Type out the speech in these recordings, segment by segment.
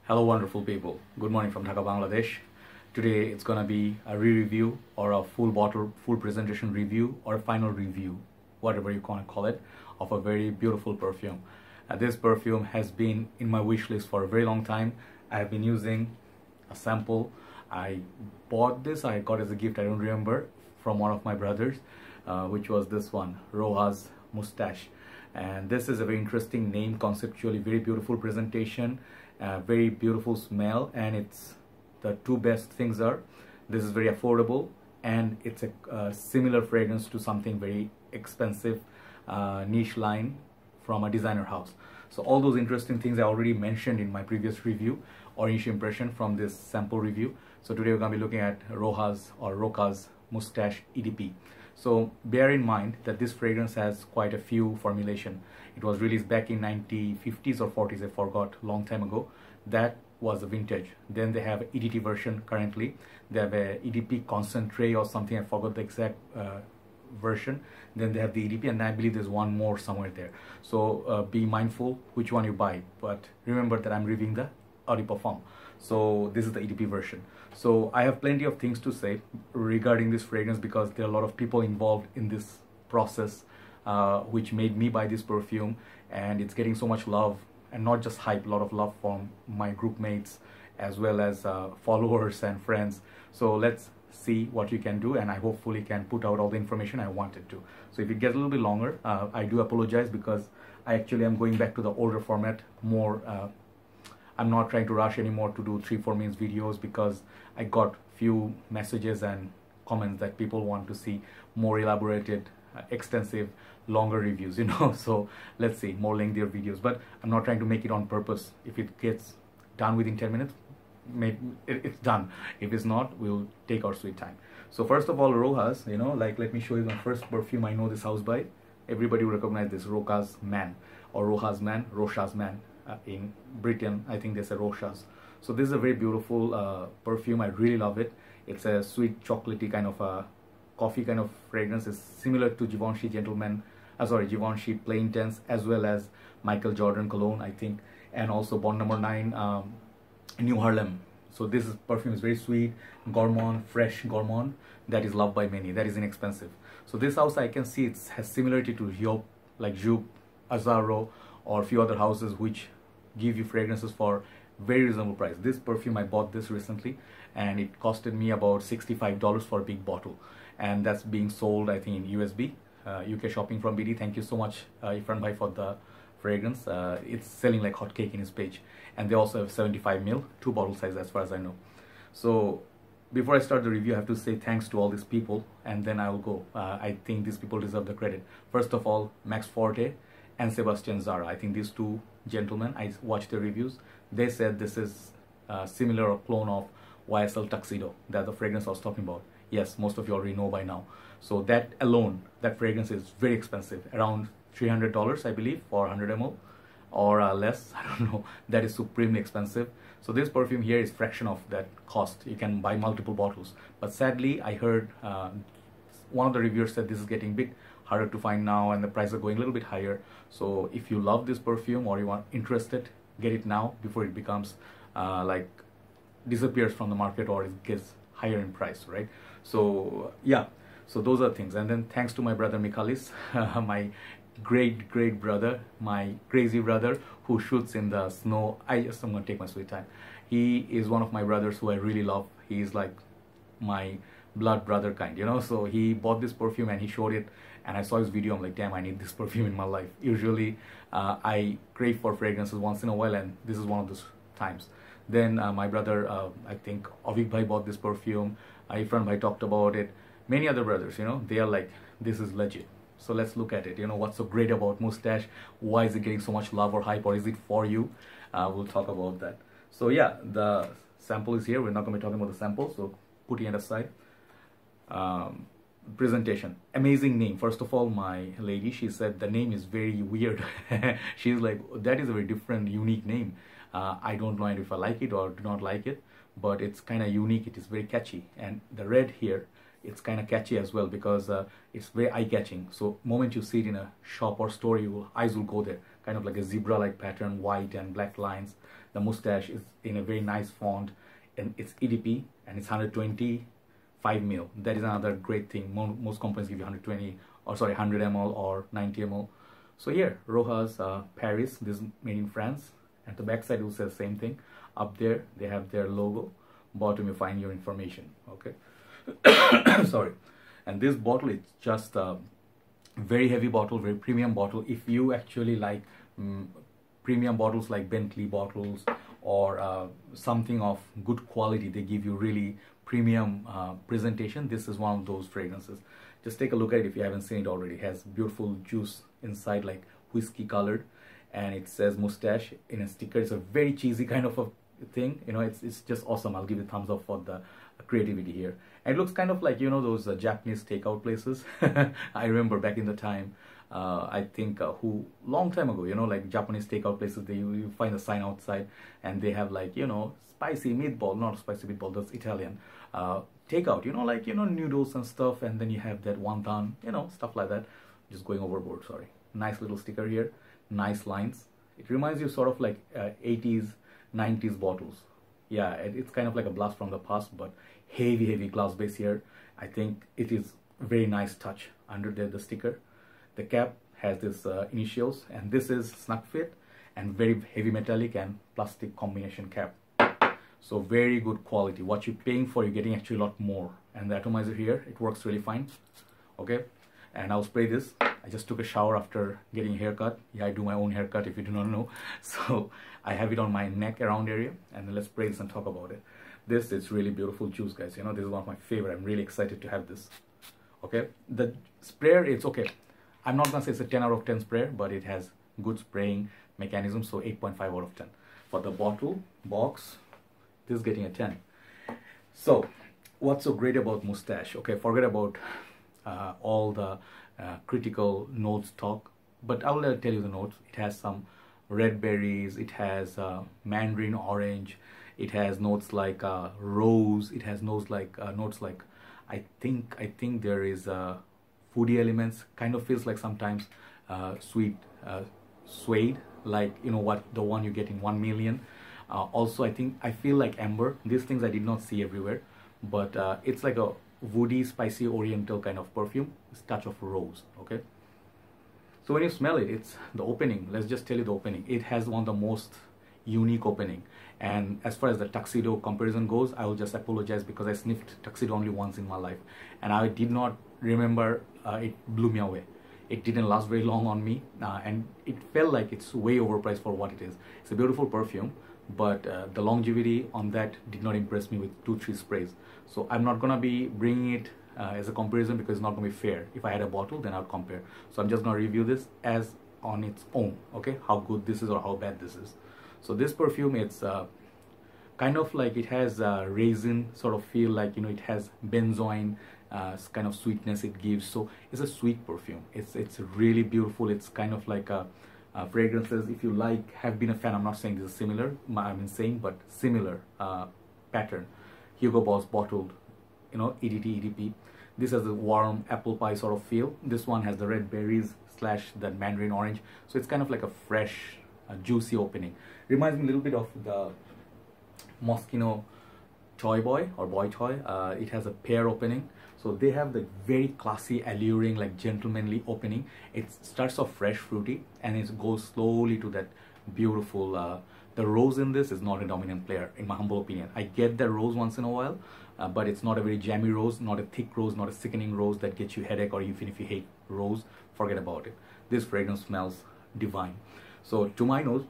Hello wonderful people, good morning from Dhaka, Bangladesh. Today it's gonna be a re-review or a full bottle, full presentation review or a final review, whatever you wanna call it, of a very beautiful perfume. This perfume has been in my wish list for a very long time. I have been using a sample. I bought this, I got as a gift, I don't remember, from one of my brothers, which was this one, Rochas Moustache. And this is a very interesting name, conceptually very beautiful presentation, very beautiful smell, and it's the two best things are this is very affordable and it's a similar fragrance to something very expensive niche line from a designer house. So all those interesting things I already mentioned in my previous review or initial impression from this sample review. So today we're going to be looking at Rochas Moustache EDP. So bear in mind that this fragrance has quite a few formulation. It was released back in 1950s or 40s, I forgot, long time ago. That was a vintage. Then they have EDT version currently. They have a EDP concentrate or something, I forgot the exact version. Then they have the EDP, and I believe there's one more somewhere there. So be mindful which one you buy, but remember that I'm reviewing the Eau de Parfum. So this is the EDP version. So I have plenty of things to say regarding this fragrance because there are a lot of people involved in this process which made me buy this perfume, and it's getting so much love, and not just hype, a lot of love from my group mates as well as followers and friends. So let's see what you can do, and I hopefully can put out all the information I wanted to. So if it gets a little bit longer, I do apologize because I actually am going back to the older format more. I'm not trying to rush anymore to do 3-4 minutes videos because I got few messages and comments that people want to see more elaborated, extensive, longer reviews, so let's see, more lengthier videos. But I'm not trying to make it on purpose. If it gets done within 10 minutes, it's done. If it's not, we'll take our sweet time. So first of all, Rochas, let me show you my first perfume I know this house by. Everybody will recognize this, Rochas Man or Rochas Man, Rochas Man. In Britain, I think they say Rochas. So this is a very beautiful perfume. I really love it. It's a sweet chocolatey kind of a coffee kind of fragrance. It's similar to Givenchy Givenchy Plain Tense, as well as Michael Jordan cologne, I think, and also Bond Number 9 New Harlem. So this perfume is very sweet, gourmand, fresh gourmand, that is loved by many, that is inexpensive. So this house, I can see it has similarity to Job, like Joub, Azzaro, or a few other houses which give you fragrances for very reasonable price. This perfume, I bought this recently and it costed me about $65 for a big bottle, and that's being sold, I think, in USB, UK shopping from BD. Thank you so much, Ifran bhai, for the fragrance. It's selling like hotcake in his page, and they also have 75 ml, 2 bottle size as far as I know. So before I start the review, I have to say thanks to all these people, and then I will go. I think these people deserve the credit. First of all, Max Forte and Sebastian Zara. I think these two gentlemen, I watched the reviews, they said this is similar or clone of YSL Tuxedo, that the fragrance I was talking about. Yes, most of you already know by now. So that alone, that fragrance is very expensive, around $300 I believe for 100 ml or less, I don't know. That is supremely expensive. So this perfume here is fraction of that cost. You can buy multiple bottles, but sadly I heard one of the reviewers said this is getting big harder to find now, and the prices are going a little bit higher. So if you love this perfume or you are interested, get it now before it becomes like disappears from the market or it gets higher in price, right? So yeah, so those are things. And then thanks to my brother Michalis, my great brother, my crazy brother who shoots in the snow. I'm gonna take my sweet time. He is one of my brothers who I really love. He is like my blood brother kind, so he bought this perfume and he showed it, and I saw his video. I'm like, damn, I need this perfume in my life. Usually I crave for fragrances once in a while, and this is one of those times. Then my brother, I think Auveek bhai, bought this perfume. Ifran bhai talked about it. Many other brothers, they are like, this is legit. So let's look at it. What's so great about Moustache? Why is it getting so much love or hype, or is it for you? We'll talk about that. So yeah, the sample is here. We're not going to be talking about the sample, so putting it aside. Presentation, amazing name. First of all, my lady, she said the name is very weird. She's like, that is a very different, unique name. I don't know if I like it or do not like it, but it's kind of unique. It is very catchy, and the red here, it's kind of catchy as well because it's very eye-catching. So moment you see it in a shop or store, your eyes will go there. kind of like a zebra-like pattern, white and black lines. The mustache is in a very nice font, and it's EDP, and it's 125 ml. That is another great thing. Most companies give you 120, or sorry, 100 ml or 90 ml. So here, Rochas Paris, this is made in France. At the back side, it will say the same thing. Up there, they have their logo. Bottom, you find your information. Okay. Sorry. And this bottle is just a very heavy bottle, very premium bottle. If you actually like premium bottles like Bentley bottles or something of good quality, they give you really premium presentation. This is one of those fragrances. Just take a look at it if you haven't seen it already. It has beautiful juice inside, like whiskey colored, and it says mustache in a sticker. It's a very cheesy kind of a thing, you know. It's just awesome. I'll give you a thumbs up for the creativity here. And it looks kind of like, you know, those Japanese takeout places. I remember back in the time, I think long time ago, you know, like Japanese takeout places, you find a sign outside and they have like, you know, spicy meatball, not spicy meatball, that's Italian, takeout, you know, like, you know, noodles and stuff, and then you have that wonton, you know, stuff like that. Just going overboard, sorry. Nice little sticker here, nice lines. It reminds you sort of like 80s, 90s bottles. Yeah, it's kind of like a blast from the past, but heavy glass base here. I think it is very nice touch under the sticker. The cap has this initials, and this is snug fit and very heavy metallic and plastic combination cap. So very good quality. What you're paying for, you're getting actually a lot more. And the atomizer here, it works really fine. Okay, and I'll spray this. I just took a shower after getting a haircut. Yeah, I do my own haircut if you do not know. So I have it on my neck around area, and let's spray this and talk about it. This is really beautiful juice, guys. You know, this is one of my favorite. I'm really excited to have this. Okay, the sprayer, it's okay. I'm not gonna say it's a 10 out of 10 sprayer, but it has good spraying mechanism, so 8.5 out of 10. For the bottle, box, this is getting a 10. So what's so great about mustache? Okay, forget about all the critical notes talk, but I will tell you the notes. It has some red berries, it has mandarin orange, it has notes like rose, it has notes like I think there is foodie elements. Kind of feels like sometimes sweet suede, like, you know what, the one you get in 1 million. Also I feel like amber. These things I did not see everywhere, but it's like a woody, spicy, oriental kind of perfume. It's touch of rose. Okay, so when you smell it, it's the opening. Let's just tell you the opening. It has one of the most unique opening. And as far as the tuxedo comparison goes, I will just apologize because I sniffed tuxedo only once in my life, and I did not remember. It blew me away. It didn't last very long on me, and it felt like it's way overpriced for what it is. It's a beautiful perfume, but the longevity on that did not impress me with 2-3 sprays. So I'm not gonna be bringing it as a comparison because it's not gonna be fair. If I had a bottle, then I'll compare. So I'm just gonna review this as on its own. Okay, how good this is or how bad this is. So this perfume, it's kind of like, it has a raisin sort of feel, like, you know, it has benzoin kind of sweetness it gives. So it's a sweet perfume. It's really beautiful. It's kind of like a fragrances, if you like, have been a fan. I'm not saying this is similar, I'm saying, but similar pattern. Hugo Boss bottled, you know, EDP. This has a warm apple pie sort of feel. This one has the red berries / the mandarin orange. So it's kind of like a fresh, juicy opening. Reminds me a little bit of the Moschino toy boy or boy toy. It has a pear opening. So they have the very classy, alluring, like gentlemanly opening. It starts off fresh, fruity, and it goes slowly to that beautiful. The rose in this is not a dominant player, in my humble opinion. I get the rose once in a while, but it's not a very jammy rose, not a thick rose, not a sickening rose that gets you headache, or even if you hate rose, forget about it. This fragrance smells divine. So to my nose,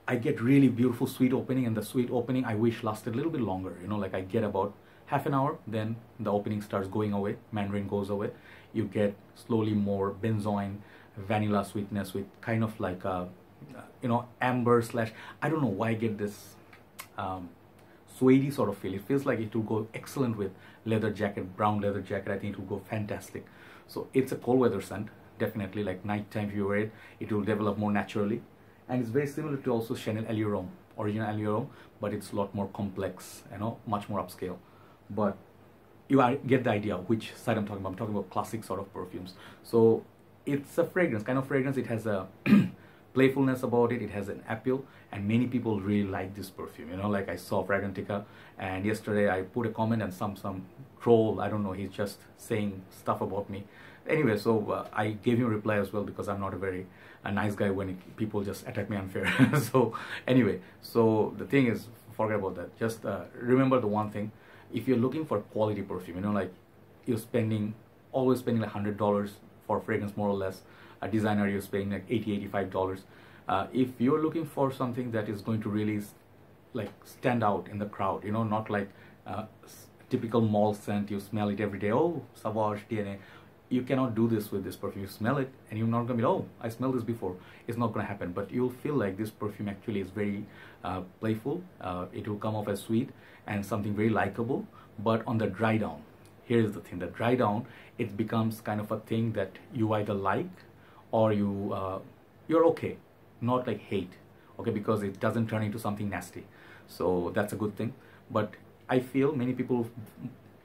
I get really beautiful sweet opening, and the sweet opening I wish lasted a little bit longer. You know, like I get about half an hour, then the opening starts going away, mandarin goes away. You get slowly more benzoin, vanilla sweetness with kind of like a, you know, amber / I don't know why I get this suede sort of feel. It feels like it will go excellent with leather jacket, brown leather jacket. I think it will go fantastic. So it's a cold weather scent, definitely. Like nighttime, if you wear it, it will develop more naturally. And it's very similar to also Chanel Allure, original Allure, but it's a lot more complex, you know, much more upscale. But you get the idea which side I'm talking about. I'm talking about classic sort of perfumes. So it's a fragrance, kind of fragrance. It has a playfulness about it. It has an appeal, and many people really like this perfume. You know, like I saw Fragrantica, and yesterday I put a comment, and some troll, I don't know, he's just saying stuff about me. Anyway, so I gave him a reply as well, because I'm not a nice guy when people just attack me unfair. So anyway, so the thing is, forget about that. Just remember the one thing: if you're looking for quality perfume, you know, like you're always spending like $100 for fragrance, more or less. A designer, you're spending like $85. If you're looking for something that is going to really like stand out in the crowd, you know, not like typical mall scent, you smell it every day, oh, Sauvage DNA. You cannot do this with this perfume. You smell it and you're not gonna be, oh, I smelled this before. It's not gonna happen. But you'll feel like this perfume actually is very playful. It will come off as sweet and something very likable. But on the dry down, here's the thing: the dry down, it becomes kind of a thing that you either like or you're okay, not like hate, okay, because it doesn't turn into something nasty. So that's a good thing. But I feel many people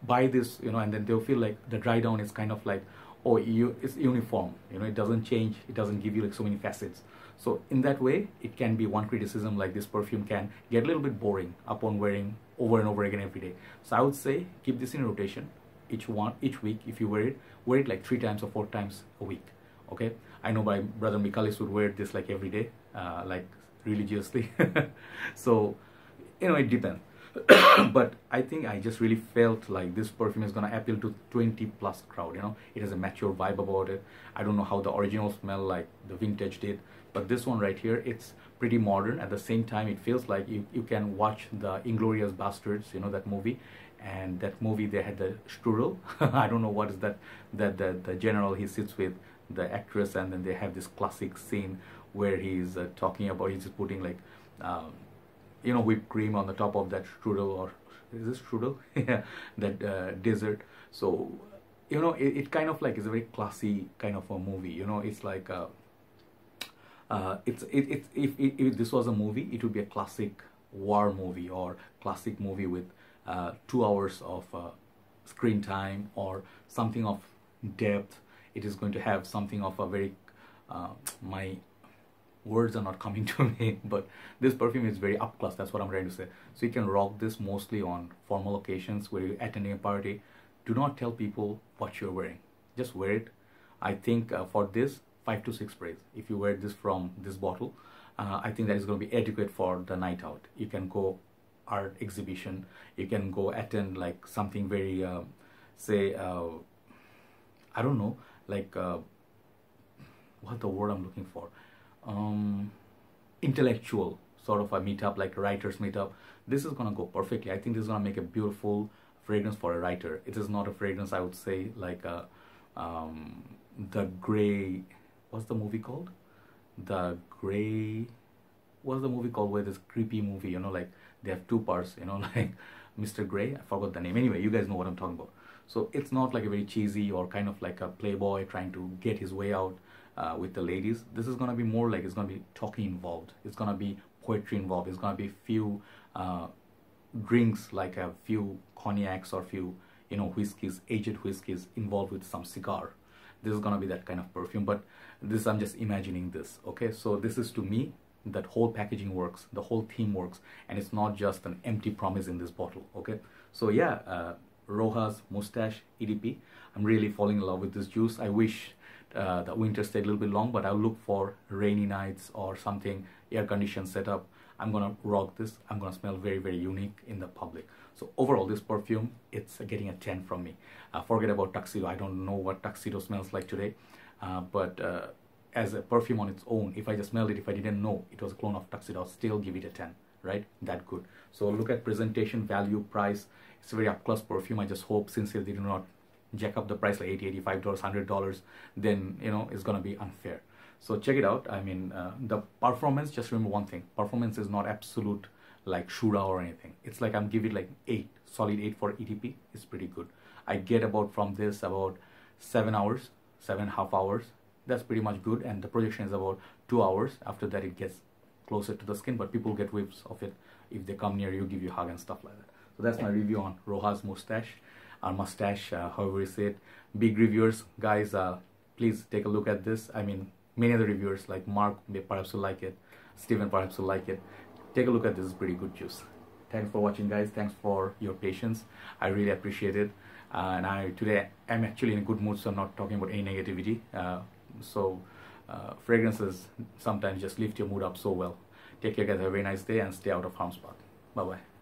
buy this, you know, and then they'll feel like the dry down is kind of like, oh, it's uniform, you know, it doesn't change, it doesn't give you like so many facets. So in that way, it can be one criticism, like this perfume can get a little bit boring upon wearing over and over again every day. So I would say keep this in rotation each week. If you wear it like 3 times or 4 times a week. Okay, I know my brother Michalis would wear this like every day, like religiously. So, you know, it depends. But I think I just really felt like this perfume is gonna appeal to 20+ crowd. You know, it has a mature vibe about it. I don't know how the original smell like the vintage did, but this one right here, it's pretty modern. At the same time, it feels like you can watch the Inglourious Bastards, you know, that movie. And that movie, they had the strudel. I don't know what is that the general he sits with the actress, and then they have this classic scene where he's talking about, he's just putting like you know, whipped cream on the top of that strudel, or is this strudel? Yeah, that dessert. So, you know, it kind of like is a very classy kind of a movie. You know, it's like if this was a movie, it would be a classic war movie or classic movie with 2 hours of screen time or something of depth. It is going to have something of a very my words are not coming to me, but this perfume is very up class. That's what I'm trying to say. So you can rock this mostly on formal occasions where you're attending a party. Do not tell people what you're wearing. Just wear it. I think for this, 5 to 6 sprays. If you wear this from this bottle, I think that is going to be adequate for the night out. You can go art exhibition. You can go attend like something very, say, I don't know, like what the word I'm looking for. Intellectual sort of a meetup, like a writer's meetup. This is gonna go perfectly. I think this is gonna make a beautiful fragrance for a writer. It is not a fragrance, I would say, like the gray, what's the movie called? The gray, what's the movie called where this creepy movie, you know, like they have 2 parts, you know, like Mr. Grey, I forgot the name. Anyway, you guys know what I'm talking about. So it's not like a very cheesy or kind of like a playboy trying to get his way out with the ladies. This is going to be more like, it's going to be talking involved. It's going to be poetry involved. It's going to be few drinks, like a few cognacs or few, you know, whiskeys, aged whiskeys involved with some cigar. This is going to be that kind of perfume. But this, I'm just imagining this. Okay, so this is, to me, that whole packaging works, the whole theme works, and it's not just an empty promise in this bottle. Okay, so yeah, Rochas Moustache EDP. I'm really falling in love with this juice. I wish the winter stayed a little bit long, but I'll look for rainy nights or something, air-conditioned setup. I'm gonna rock this. I'm gonna smell very, very unique in the public. So overall, this perfume, it's getting a 10 from me. Forget about tuxedo. I don't know what tuxedo smells like today, but as a perfume on its own, if I just smelled it, if I didn't know it was a clone of tuxedo, I'll still give it a 10, right? That good. So look at presentation, value, price. It's a very up-class perfume. I just hope, since they do not jack up the price like $80, $85, $100, then, you know, it's gonna be unfair. So check it out. I mean, the performance, just remember one thing: performance is not absolute like Shura or anything. It's like I'm giving it like 8, solid 8 for EDP. It's pretty good. I get about from this about 7 hours, 7.5 hours. That's pretty much good, and the projection is about 2 hours. After that, it gets closer to the skin, but people get whiffs of it if they come near you, give you a hug and stuff like that. So that's my review on Rochas Moustache, or Mustache, however you say it. Big reviewers, guys, please take a look at this. I mean, many other reviewers like Mark perhaps will like it, Steven perhaps will like it. Take a look at this. It's pretty good juice. Thanks for watching, guys. Thanks for your patience. I really appreciate it. And today I'm actually in a good mood, so I'm not talking about any negativity. Fragrances sometimes just lift your mood up so well. Take care, guys. Have a very nice day and stay out of harm's path. Bye bye.